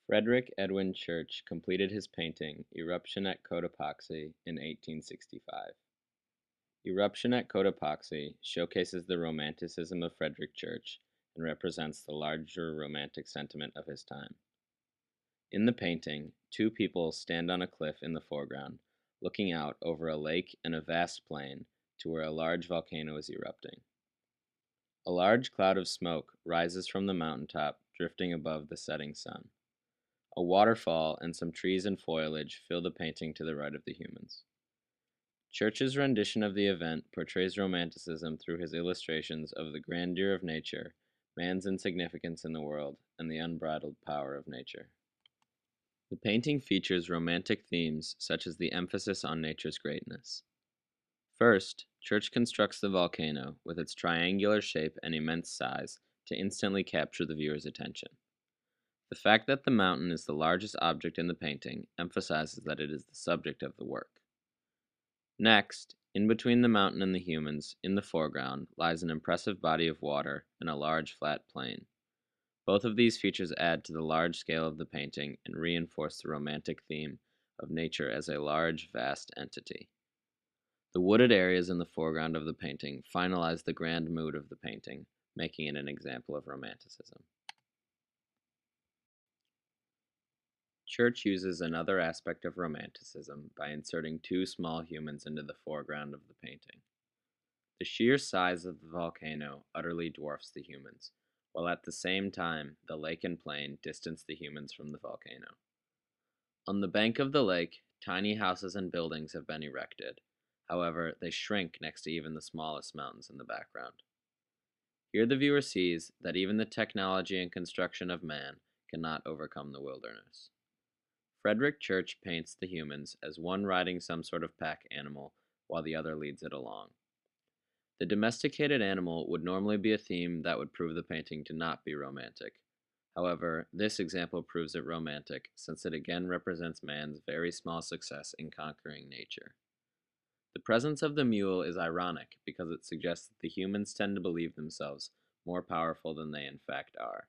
Frederick Edwin Church completed his painting "Eruption at Cotopaxi" in 1865. "Eruption at Cotopaxi" showcases the Romanticism of Frederick Church and represents the larger Romantic sentiment of his time. In the painting, two people stand on a cliff in the foreground, looking out over a lake and a vast plain to where a large volcano is erupting. A large cloud of smoke rises from the mountaintop, drifting above the setting sun. A waterfall and some trees and foliage fill the painting to the right of the humans. Church's rendition of the event portrays Romanticism through his illustrations of the grandeur of nature, man's insignificance in the world, and the unbridled power of nature. The painting features romantic themes such as the emphasis on nature's greatness. First, Church constructs the volcano with its triangular shape and immense size to instantly capture the viewer's attention. The fact that the mountain is the largest object in the painting emphasizes that it is the subject of the work. Next, in between the mountain and the humans, in the foreground, lies an impressive body of water and a large flat plain. Both of these features add to the large scale of the painting and reinforce the romantic theme of nature as a large, vast entity. The wooded areas in the foreground of the painting finalize the grand mood of the painting, making it an example of Romanticism. Church uses another aspect of Romanticism by inserting two small humans into the foreground of the painting. The sheer size of the volcano utterly dwarfs the humans, while at the same time the lake and plain distance the humans from the volcano. On the bank of the lake, tiny houses and buildings have been erected. However, they shrink next to even the smallest mountains in the background. Here the viewer sees that even the technology and construction of man cannot overcome the wilderness. Frederick Church paints the humans as one riding some sort of pack animal while the other leads it along. The domesticated animal would normally be a theme that would prove the painting to not be romantic. However, this example proves it romantic since it again represents man's very small success in conquering nature. The presence of the mule is ironic because it suggests that the humans tend to believe themselves more powerful than they in fact are.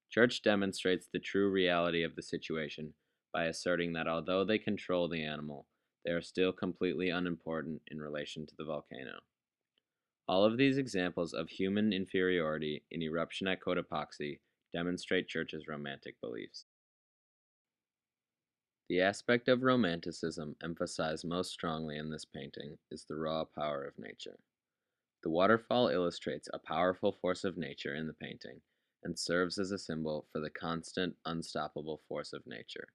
Church demonstrates the true reality of the situation by asserting that although they control the animal, they are still completely unimportant in relation to the volcano. All of these examples of human inferiority in Eruption at Cotopaxi demonstrate Church's romantic beliefs. The aspect of Romanticism emphasized most strongly in this painting is the raw power of nature. The waterfall illustrates a powerful force of nature in the painting and serves as a symbol for the constant, unstoppable force of nature.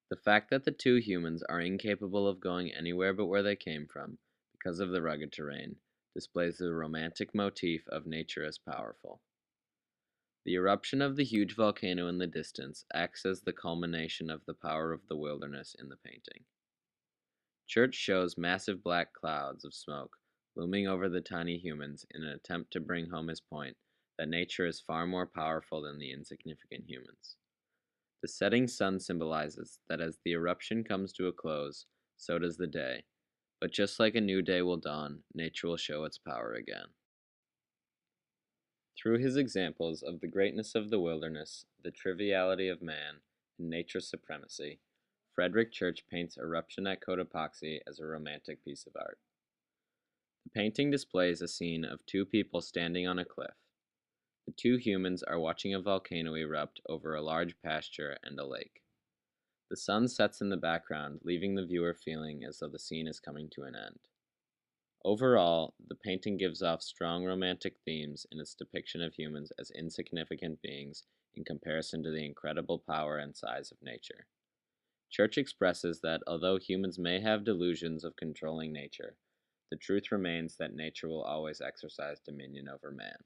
The fact that the two humans are incapable of going anywhere but where they came from, because of the rugged terrain, displays the romantic motif of nature as powerful. The eruption of the huge volcano in the distance acts as the culmination of the power of the wilderness in the painting. Church shows massive black clouds of smoke looming over the tiny humans in an attempt to bring home his point that nature is far more powerful than the insignificant humans. The setting sun symbolizes that as the eruption comes to a close, so does the day, but just like a new day will dawn, nature will show its power again. Through his examples of the greatness of the wilderness, the triviality of man, and nature's supremacy, Frederick Church paints Eruption at Cotopaxi as a romantic piece of art. The painting displays a scene of two people standing on a cliff. The two humans are watching a volcano erupt over a large pasture and a lake. The sun sets in the background, leaving the viewer feeling as though the scene is coming to an end. Overall, the painting gives off strong romantic themes in its depiction of humans as insignificant beings in comparison to the incredible power and size of nature. Church expresses that although humans may have delusions of controlling nature, the truth remains that nature will always exercise dominion over man.